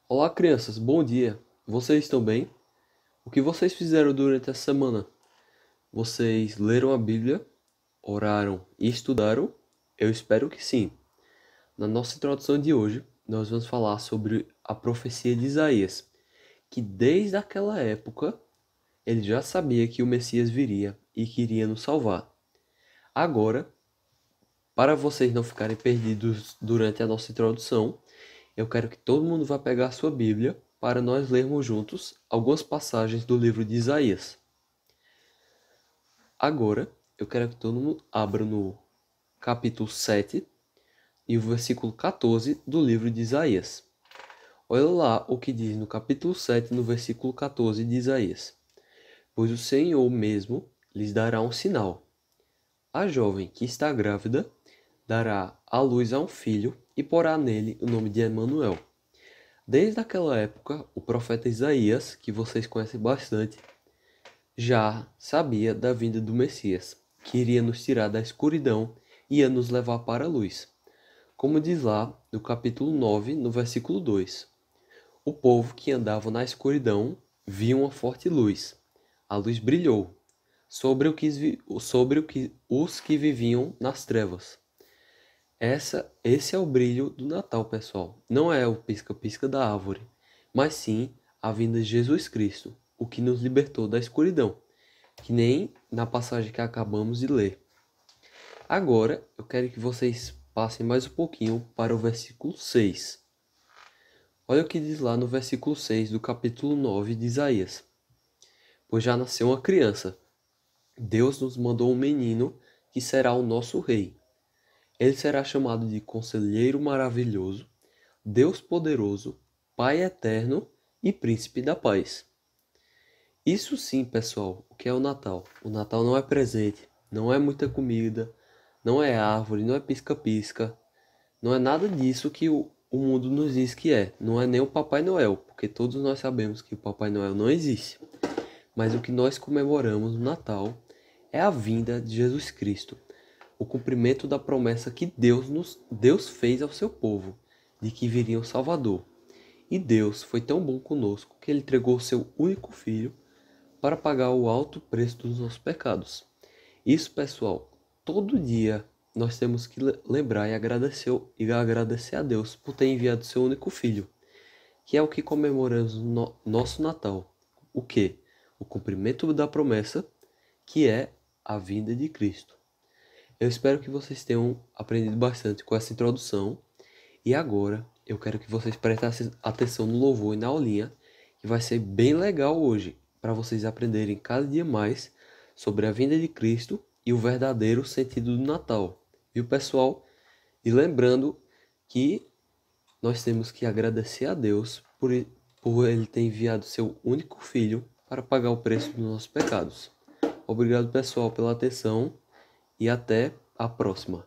Olá, crianças, bom dia. Vocês estão bem? O que vocês fizeram durante essa semana? Vocês leram a Bíblia, oraram e estudaram? Eu espero que sim. Na nossa introdução de hoje, nós vamos falar sobre a profecia de Isaías, que desde aquela época ele já sabia que o Messias viria e que iria nos salvar. Agora, para vocês não ficarem perdidos durante a nossa introdução, eu quero que todo mundo vá pegar a sua Bíblia para nós lermos juntos algumas passagens do livro de Isaías. Agora, eu quero que todo mundo abra no capítulo 7 e o versículo 14 do livro de Isaías. Olha lá o que diz no capítulo 7, no versículo 14 de Isaías. Pois o Senhor mesmo lhes dará um sinal. A jovem que está grávida dará à luz a um filho e porá nele o nome de Emanuel. Desde aquela época, o profeta Isaías, que vocês conhecem bastante, já sabia da vinda do Messias, que iria nos tirar da escuridão e ia nos levar para a luz. Como diz lá no capítulo 9, no versículo 2. O povo que andava na escuridão viu uma forte luz. A luz brilhou sobre os que viviam nas trevas. Esse é o brilho do Natal, pessoal. Não é o pisca-pisca da árvore, mas sim a vinda de Jesus Cristo, o que nos libertou da escuridão, que nem na passagem que acabamos de ler. Agora, eu quero que vocês passem mais um pouquinho para o versículo 6. Olha o que diz lá no versículo 6 do capítulo 9 de Isaías. Pois já nasceu uma criança. Deus nos mandou um menino que será o nosso rei. Ele será chamado de Conselheiro Maravilhoso, Deus Poderoso, Pai Eterno e Príncipe da Paz. Isso sim, pessoal, o que é o Natal? O Natal não é presente, não é muita comida, não é árvore, não é pisca-pisca, não é nada disso que o mundo nos diz que é. Não é nem o Papai Noel, porque todos nós sabemos que o Papai Noel não existe. Mas o que nós comemoramos no Natal é a vinda de Jesus Cristo, o cumprimento da promessa que Deus fez ao seu povo, de que viria um Salvador. E Deus foi tão bom conosco que Ele entregou o seu único Filho para pagar o alto preço dos nossos pecados. Isso, pessoal, todo dia nós temos que lembrar e agradecer a Deus por ter enviado seu único Filho, que é o que comemoramos no nosso Natal. O quê? O cumprimento da promessa, que é a vinda de Cristo. Eu espero que vocês tenham aprendido bastante com essa introdução. E agora eu quero que vocês prestem atenção no louvor e na aulinha, que vai ser bem legal hoje, para vocês aprenderem cada dia mais sobre a vinda de Cristo e o verdadeiro sentido do Natal. Viu, pessoal? E lembrando que nós temos que agradecer a Deus por Ele ter enviado seu único Filho para pagar o preço dos nossos pecados. Obrigado, pessoal, pela atenção e até a próxima.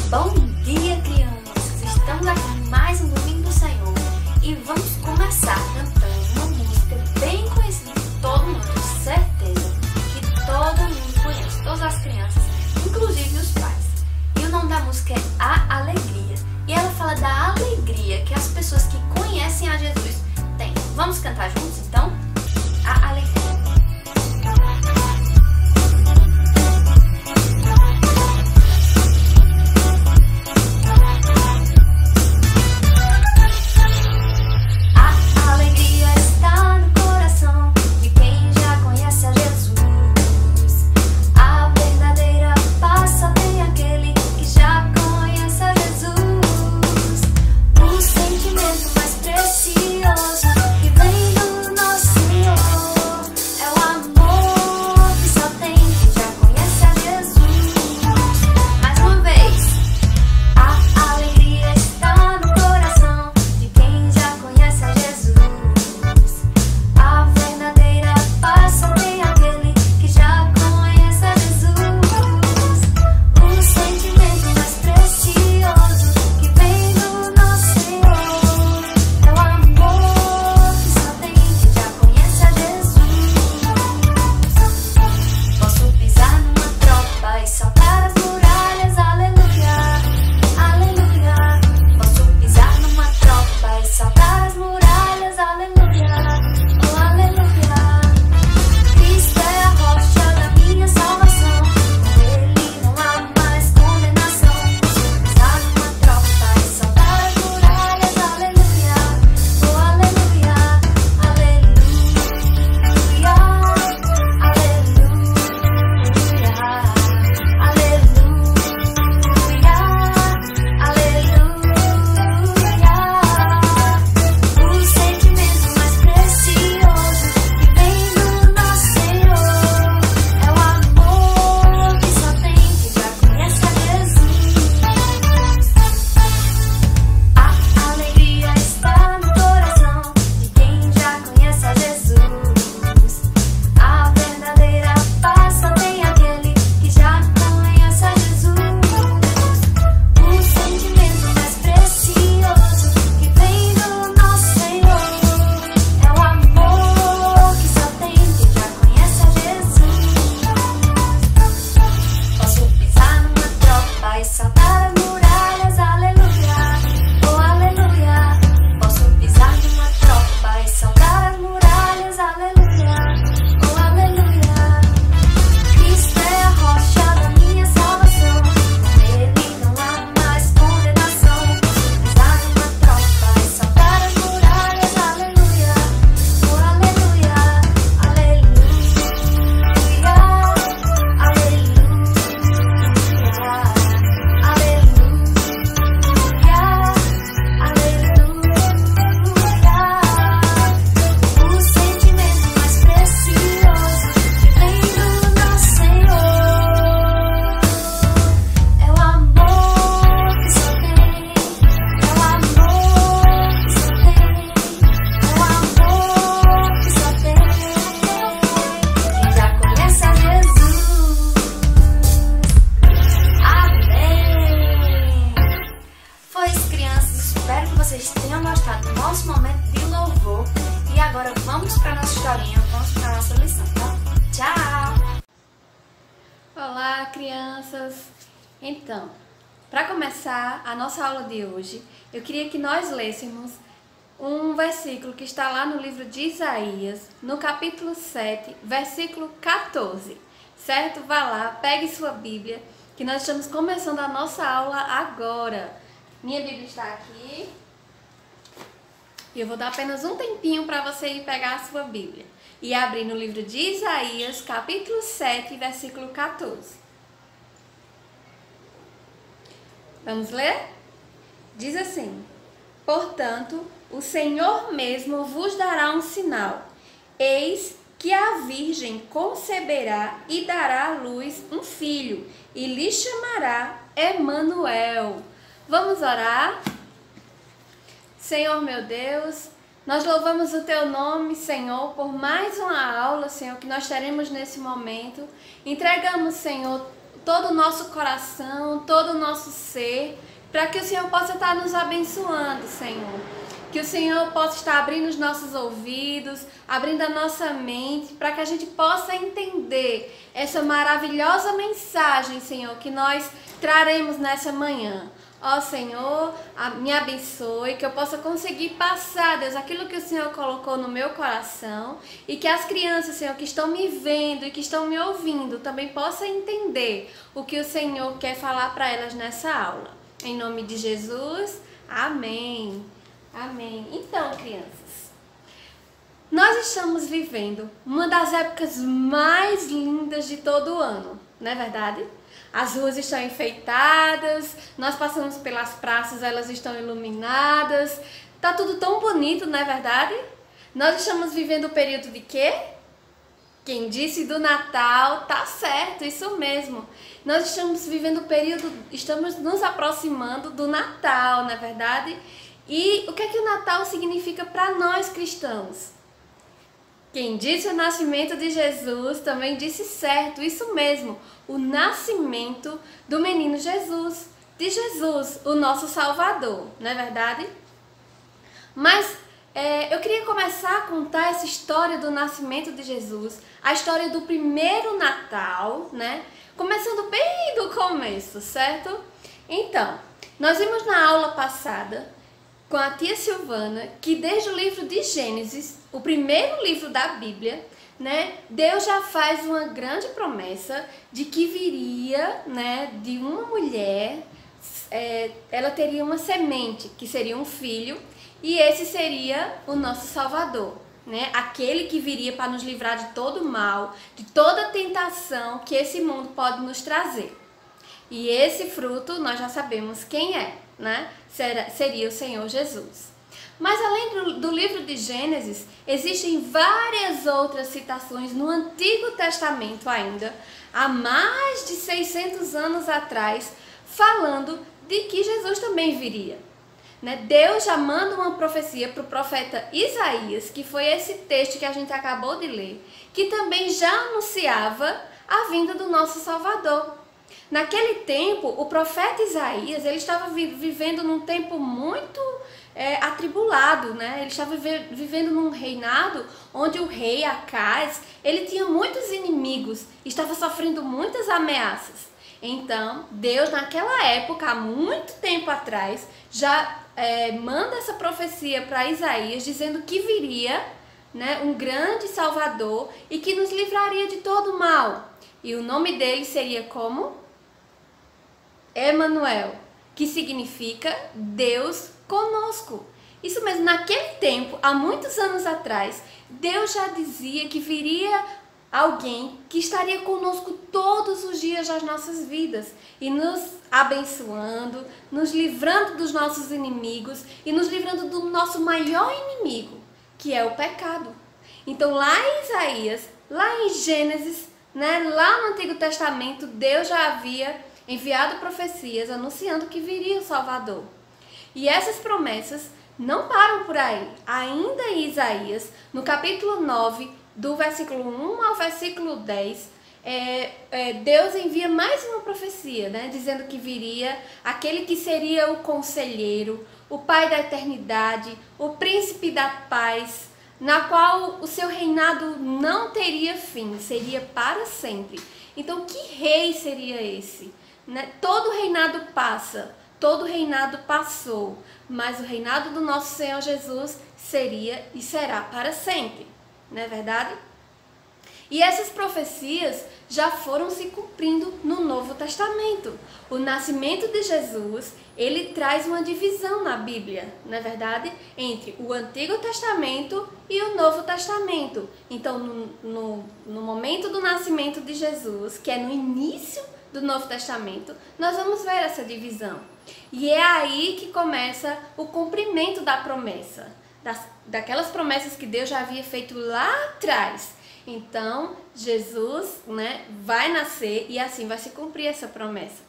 Bom dia, crianças! Estamos aqui em mais um Domingo do Senhor e vamos começar cantando uma música bem conhecida de todo mundo, certeza que todo mundo conhece, todas as crianças, inclusive os pais. E o nome da música é A Alegria, e ela fala da alegria que as pessoas que conhecem a Jesus têm. Vamos cantar juntos, então? A Alegria. Saltar as muralhas, participar do nosso momento de louvor. E agora vamos para nossa historinha, vamos para nossa lição, tá? Tchau! Olá, crianças! Então, para começar a nossa aula de hoje, eu queria que nós lêssemos um versículo que está lá no livro de Isaías, no capítulo 7, versículo 14, certo? Vá lá, pegue sua Bíblia, que nós estamos começando a nossa aula agora. Minha Bíblia está aqui e eu vou dar apenas um tempinho para você ir pegar a sua Bíblia e abrir no livro de Isaías, capítulo 7, versículo 14. Vamos ler? Diz assim: portanto, o Senhor mesmo vos dará um sinal. Eis que a Virgem conceberá e dará à luz um filho, e lhe chamará Emanuel. Vamos orar? Senhor meu Deus, nós louvamos o Teu nome, Senhor, por mais uma aula, Senhor, que nós teremos nesse momento. Entregamos, Senhor, todo o nosso coração, todo o nosso ser, para que o Senhor possa estar nos abençoando, Senhor. Que o Senhor possa estar abrindo os nossos ouvidos, abrindo a nossa mente, para que a gente possa entender essa maravilhosa mensagem, Senhor, que nós traremos nessa manhã. Ó Senhor, me abençoe, que eu possa conseguir passar, Deus, aquilo que o Senhor colocou no meu coração, e que as crianças, Senhor, que estão me vendo e que estão me ouvindo, também possam entender o que o Senhor quer falar para elas nessa aula. Em nome de Jesus, amém. Amém. Então, crianças, nós estamos vivendo uma das épocas mais lindas de todo o ano, não é verdade? As ruas estão enfeitadas, nós passamos pelas praças, elas estão iluminadas, tá tudo tão bonito, não é verdade? Nós estamos vivendo o período de quê? Quem disse do Natal, tá certo, isso mesmo. Nós estamos vivendo o período, estamos nos aproximando do Natal, não é verdade? E o que é que o Natal significa para nós cristãos? Quem disse o nascimento de Jesus também disse certo, isso mesmo, o nascimento do menino Jesus, de Jesus, o nosso Salvador, não é verdade? Mas eu queria começar a contar essa história do nascimento de Jesus, a história do primeiro Natal, né? Começando bem do começo, certo? Então, nós vimos na aula passada com a tia Silvana, que desde o livro de Gênesis, o primeiro livro da Bíblia, né, Deus já faz uma grande promessa de que viria, né, de uma mulher, ela teria uma semente, que seria um filho, e esse seria o nosso Salvador, né, aquele que viria para nos livrar de todo mal, de toda tentação que esse mundo pode nos trazer. E esse fruto nós já sabemos quem é, né? Seria o Senhor Jesus. Mas além do livro de Gênesis, existem várias outras citações no Antigo Testamento ainda, há mais de 600 anos atrás, falando de que Jesus também viria. Né? Deus já manda uma profecia para o profeta Isaías, que foi esse texto que a gente acabou de ler, que também já anunciava a vinda do nosso Salvador. Naquele tempo, o profeta Isaías, ele estava vivendo num tempo muito atribulado, né? Ele estava vivendo num reinado onde o rei Acaz, ele tinha muitos inimigos, estava sofrendo muitas ameaças. Então, Deus naquela época, há muito tempo atrás, já manda essa profecia para Isaías, dizendo que viria, né, um grande Salvador e que nos livraria de todo o mal. E o nome dele seria como? Emanuel, que significa Deus conosco. Isso mesmo, naquele tempo, há muitos anos atrás, Deus já dizia que viria alguém que estaria conosco todos os dias das nossas vidas e nos abençoando, nos livrando dos nossos inimigos e nos livrando do nosso maior inimigo, que é o pecado. Então lá em Isaías, lá em Gênesis, né, lá no Antigo Testamento, Deus já havia enviado profecias anunciando que viria o Salvador. E essas promessas não param por aí. Ainda em Isaías, no capítulo 9, do versículo 1 ao versículo 10, Deus envia mais uma profecia, né, dizendo que viria aquele que seria o conselheiro, o Pai da eternidade, o Príncipe da paz, na qual o seu reinado não teria fim, seria para sempre. Então, que rei seria esse? Né? Todo reinado passa, todo reinado passou, mas o reinado do nosso Senhor Jesus seria e será para sempre, não é verdade? E essas profecias já foram se cumprindo no Novo Testamento. O nascimento de Jesus, ele traz uma divisão na Bíblia, não é verdade? Entre o Antigo Testamento e o Novo Testamento. Então, no momento do nascimento de Jesus, que é no início do Novo Testamento, nós vamos ver essa divisão. E é aí que começa o cumprimento da promessa, daquelas promessas que Deus já havia feito lá atrás. Então, Jesus, né, vai nascer e assim vai se cumprir essa promessa.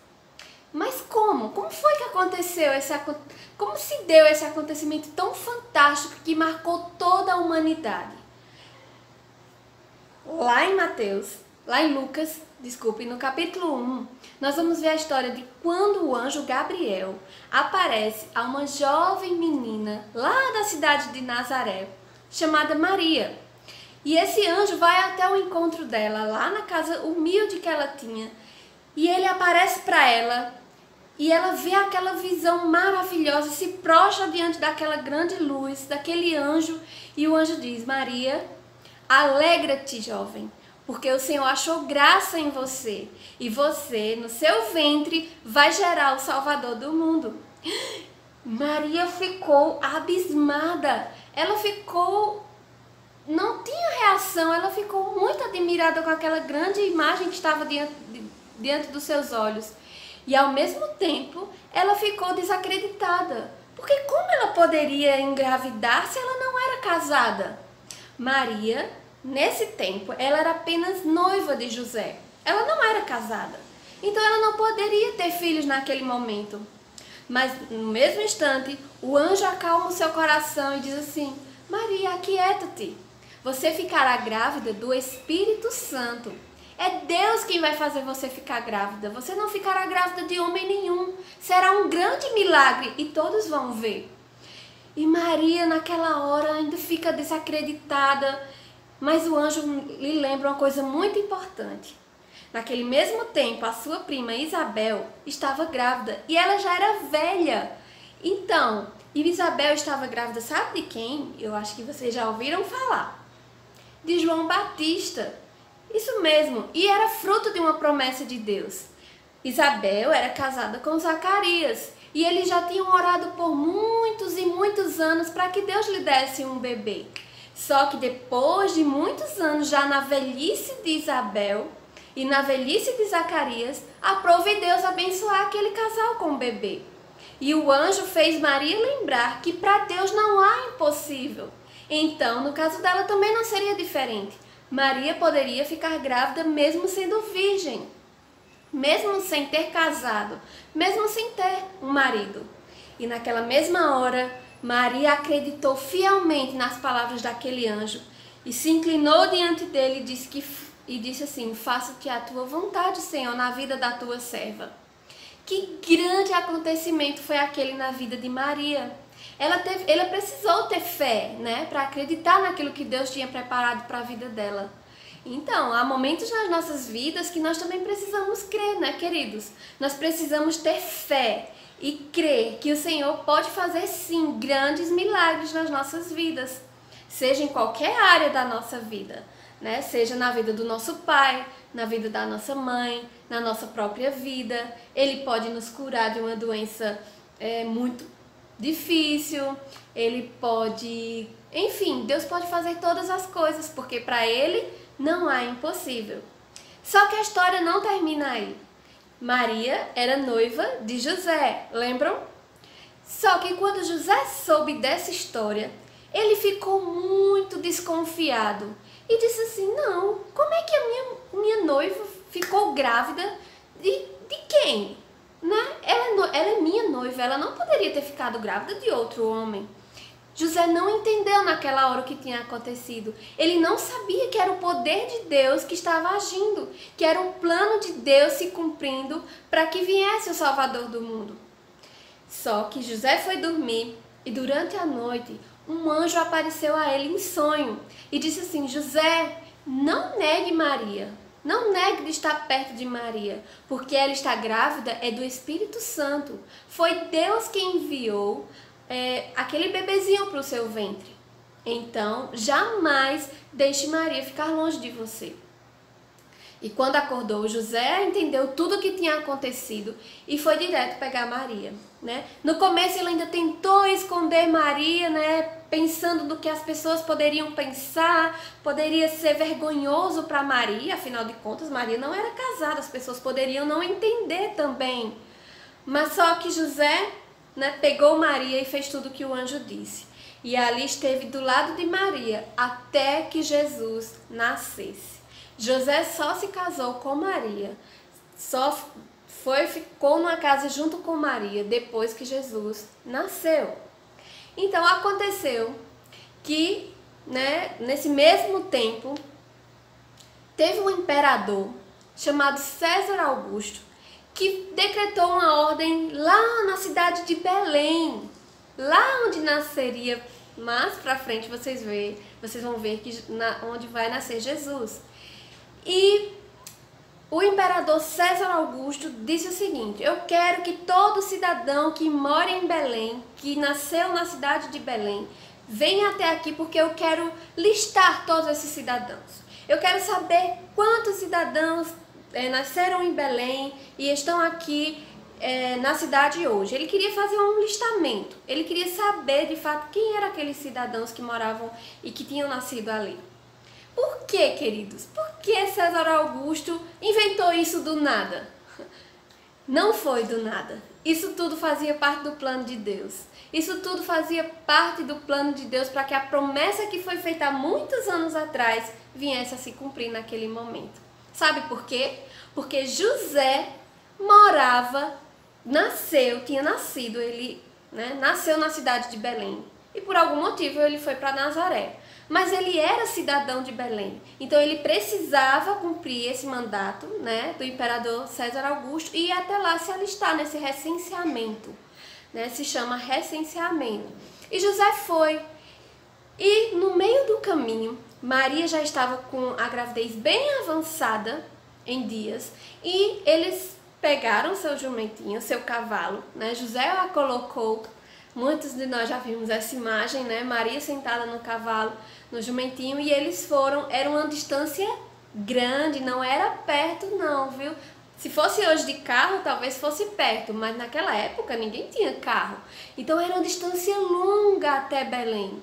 Mas como? Como foi que aconteceu? Como se deu esse acontecimento tão fantástico que marcou toda a humanidade? Lá em Lucas, no capítulo 1, nós vamos ver a história de quando o anjo Gabriel aparece a uma jovem menina lá da cidade de Nazaré, chamada Maria. E esse anjo vai até o encontro dela, lá na casa humilde que ela tinha. E ele aparece para ela e ela vê aquela visão maravilhosa e se prostra diante daquela grande luz, daquele anjo. E o anjo diz: Maria, alegra-te, jovem, porque o Senhor achou graça em você. E você, no seu ventre, vai gerar o Salvador do mundo. Maria ficou abismada. Ela não tinha reação, ela ficou muito admirada com aquela grande imagem que estava diante dos seus olhos. E ao mesmo tempo, ela ficou desacreditada. Porque como ela poderia engravidar se ela não era casada? Maria, nesse tempo, ela era apenas noiva de José. Ela não era casada. Então ela não poderia ter filhos naquele momento. Mas no mesmo instante, o anjo acalma o seu coração e diz assim: Maria, aquieta-te. Você ficará grávida do Espírito Santo. É Deus quem vai fazer você ficar grávida. Você não ficará grávida de homem nenhum. Será um grande milagre e todos vão ver. E Maria, naquela hora, ainda fica desacreditada. Mas o anjo lhe lembra uma coisa muito importante. Naquele mesmo tempo, a sua prima Isabel estava grávida e ela já era velha. Então, Isabel estava grávida, sabe de quem? Eu acho que vocês já ouviram falar. De João Batista. Isso mesmo, e era fruto de uma promessa de Deus. Isabel era casada com Zacarias e eles já tinham orado por muitos e muitos anos para que Deus lhe desse um bebê. Só que depois de muitos anos, já na velhice de Isabel e na velhice de Zacarias, aprove Deus abençoar aquele casal com o bebê. E o anjo fez Maria lembrar que para Deus não há impossível. Então, no caso dela também não seria diferente. Maria poderia ficar grávida mesmo sendo virgem, mesmo sem ter casado, mesmo sem ter um marido. E naquela mesma hora, Maria acreditou fielmente nas palavras daquele anjo e se inclinou diante dele e disse assim: faça-te a tua vontade, Senhor, na vida da tua serva. Que grande acontecimento foi aquele na vida de Maria. Ela precisou ter fé, né, para acreditar naquilo que Deus tinha preparado para a vida dela. Então, há momentos nas nossas vidas que nós também precisamos crer, né, queridos? Nós precisamos ter fé e crer que o Senhor pode fazer, sim, grandes milagres nas nossas vidas, seja em qualquer área da nossa vida, né? Seja na vida do nosso pai, na vida da nossa mãe, na nossa própria vida. Ele pode nos curar de uma doença muito difícil, ele pode... Enfim, Deus pode fazer todas as coisas, porque para ele não há impossível. Só que a história não termina aí. Maria era noiva de José, lembram? Só que quando José soube dessa história, ele ficou muito desconfiado e disse assim: não, como é que a minha noiva ficou grávida de quem? Né? Ela é minha noiva, ela não poderia ter ficado grávida de outro homem. José não entendeu naquela hora o que tinha acontecido. Ele não sabia que era o poder de Deus que estava agindo, que era um plano de Deus se cumprindo para que viesse o Salvador do mundo. Só que José foi dormir e durante a noite um anjo apareceu a ele em sonho e disse assim: José, não negue Maria, não negue de estar perto de Maria, porque ela está grávida é do Espírito Santo. Foi Deus quem enviou aquele bebezinho para o seu ventre. Então, jamais deixe Maria ficar longe de você. E quando acordou, José entendeu tudo o que tinha acontecido e foi direto pegar Maria, né? No começo ele ainda tentou esconder Maria, né? Pensando no que as pessoas poderiam pensar, poderia ser vergonhoso para Maria, afinal de contas Maria não era casada, as pessoas poderiam não entender também. Mas só que José, né, pegou Maria e fez tudo o que o anjo disse. E ali esteve do lado de Maria até que Jesus nascesse. José só se casou com Maria, ficou numa casa junto com Maria depois que Jesus nasceu. Então aconteceu que, né, nesse mesmo tempo, teve um imperador chamado César Augusto que decretou uma ordem lá na cidade de Belém, lá onde nasceria, mais pra frente vocês vão ver que onde vai nascer Jesus. E o imperador César Augusto disse o seguinte: eu quero que todo cidadão que mora em Belém, que nasceu na cidade de Belém, venha até aqui porque eu quero listar todos esses cidadãos. Eu quero saber quantos cidadãos nasceram em Belém e estão aqui na cidade hoje. Ele queria fazer um listamento, ele queria saber de fato quem eram aqueles cidadãos que moravam e que tinham nascido ali. Por que, queridos? Por que César Augusto inventou isso do nada? Não foi do nada. Isso tudo fazia parte do plano de Deus. Isso tudo fazia parte do plano de Deus para que a promessa que foi feita há muitos anos atrás viesse a se cumprir naquele momento. Sabe por quê? Porque José tinha nascido, ele nasceu na cidade de Belém. E por algum motivo ele foi para Nazaré. Mas ele era cidadão de Belém, então ele precisava cumprir esse mandato, né, do imperador César Augusto e ir até lá se alistar nesse recenseamento, né, se chama recenseamento. E José foi, e no meio do caminho, Maria já estava com a gravidez bem avançada em dias, e eles pegaram seu jumentinho, seu cavalo, né, José a colocou. Muitos de nós já vimos essa imagem, né? Maria sentada no cavalo, no jumentinho, e eles foram, era uma distância grande, não era perto não, viu? Se fosse hoje de carro, talvez fosse perto, mas naquela época ninguém tinha carro. Então era uma distância longa até Belém.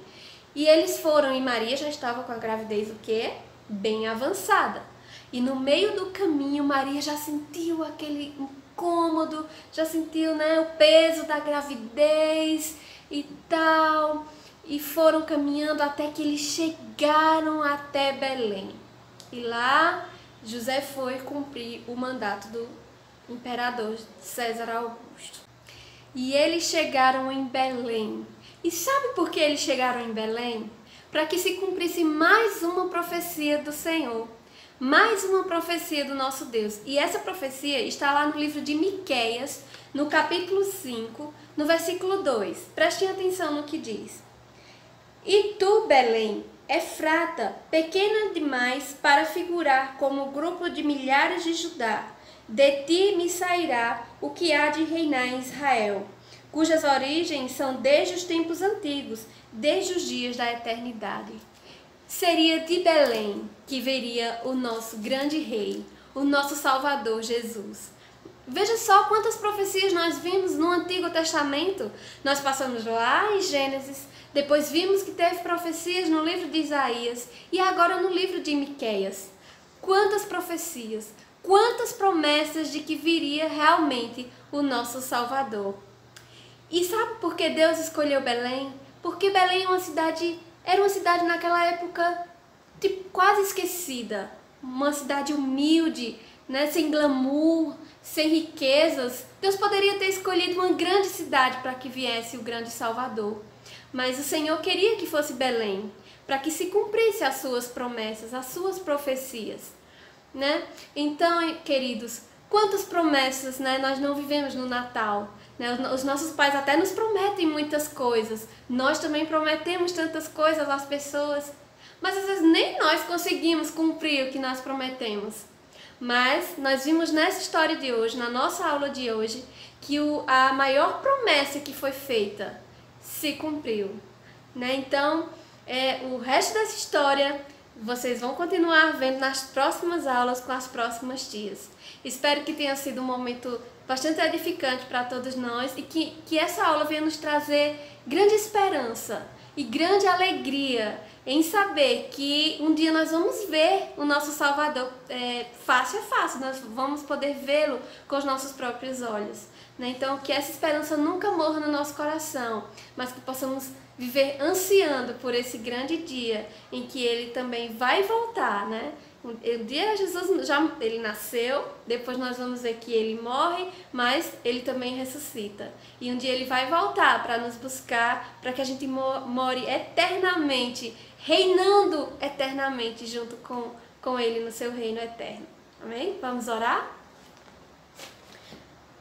E eles foram, e Maria já estava com a gravidez o quê? Bem avançada. E no meio do caminho, Maria já sentiu aquele incômodo, já sentiu, né, o peso da gravidez e tal. E foram caminhando até que eles chegaram até Belém. E lá José foi cumprir o mandato do imperador César Augusto. E eles chegaram em Belém. E sabe por que eles chegaram em Belém? Para que se cumprisse mais uma profecia do Senhor. Mais uma profecia do nosso Deus. E essa profecia está lá no livro de Miqueias, no capítulo 5, no versículo 2. Prestem atenção no que diz. E tu, Belém, Efrata, pequena demais para figurar como o grupo de milhares de Judá, de ti me sairá o que há de reinar em Israel, cujas origens são desde os tempos antigos, desde os dias da eternidade. Seria de Belém que viria o nosso grande rei, o nosso Salvador Jesus. Veja só quantas profecias nós vimos no Antigo Testamento. Nós passamos lá em Gênesis, depois vimos que teve profecias no livro de Isaías e agora no livro de Miqueias. Quantas profecias, quantas promessas de que viria realmente o nosso Salvador. E sabe por que Deus escolheu Belém? Porque Belém era uma cidade naquela época quase esquecida, uma cidade humilde, né, sem glamour, sem riquezas. Deus poderia ter escolhido uma grande cidade para que viesse o grande Salvador, mas o Senhor queria que fosse Belém, para que se cumprisse as suas promessas, as suas profecias, né? Então, queridos, quantas promessas, né, nós não vivemos no Natal? né? Os nossos pais até nos prometem muitas coisas, nós também prometemos tantas coisas às pessoas, mas às vezes nem nós conseguimos cumprir o que nós prometemos. Mas nós vimos nessa história de hoje, na nossa aula de hoje, que a maior promessa que foi feita se cumpriu, né? Então, o resto dessa história vocês vão continuar vendo nas próximas aulas com as próximas tias. Espero que tenha sido um momento bastante edificante para todos nós e que essa aula venha nos trazer grande esperança e grande alegria em saber que um dia nós vamos ver o nosso Salvador face a face, nós vamos poder vê-lo com os nossos próprios olhos, né? Então, que essa esperança nunca morra no nosso coração, mas que possamos viver ansiando por esse grande dia em que ele também vai voltar, né? O dia Jesus ele nasceu, depois nós vamos ver que ele morre, mas ele também ressuscita. E um dia ele vai voltar para nos buscar, para que a gente more eternamente, reinando eternamente junto com ele no seu reino eterno. Amém? Vamos orar?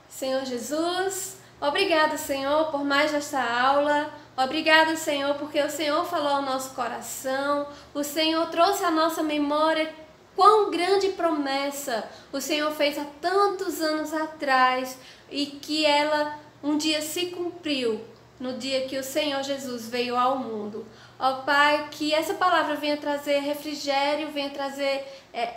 Senhor Jesus, obrigado, Senhor, por mais esta aula. Obrigado, Senhor, porque o Senhor falou ao nosso coração, o Senhor trouxe à nossa memória quão grande promessa o Senhor fez há tantos anos atrás e que ela um dia se cumpriu no dia que o Senhor Jesus veio ao mundo. Ó Pai, que essa palavra venha trazer refrigério, venha trazer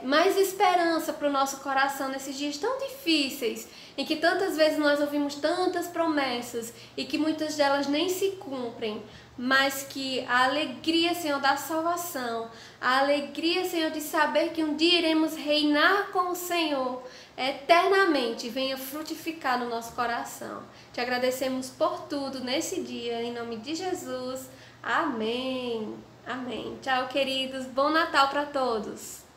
mais esperança para o nosso coração nesses dias tão difíceis, em que tantas vezes nós ouvimos tantas promessas e que muitas delas nem se cumprem, mas que a alegria, Senhor, da salvação, a alegria, Senhor, de saber que um dia iremos reinar com o Senhor eternamente, venha frutificar no nosso coração. Te agradecemos por tudo nesse dia, em nome de Jesus. Amém. Amém. Tchau, queridos. Bom Natal para todos.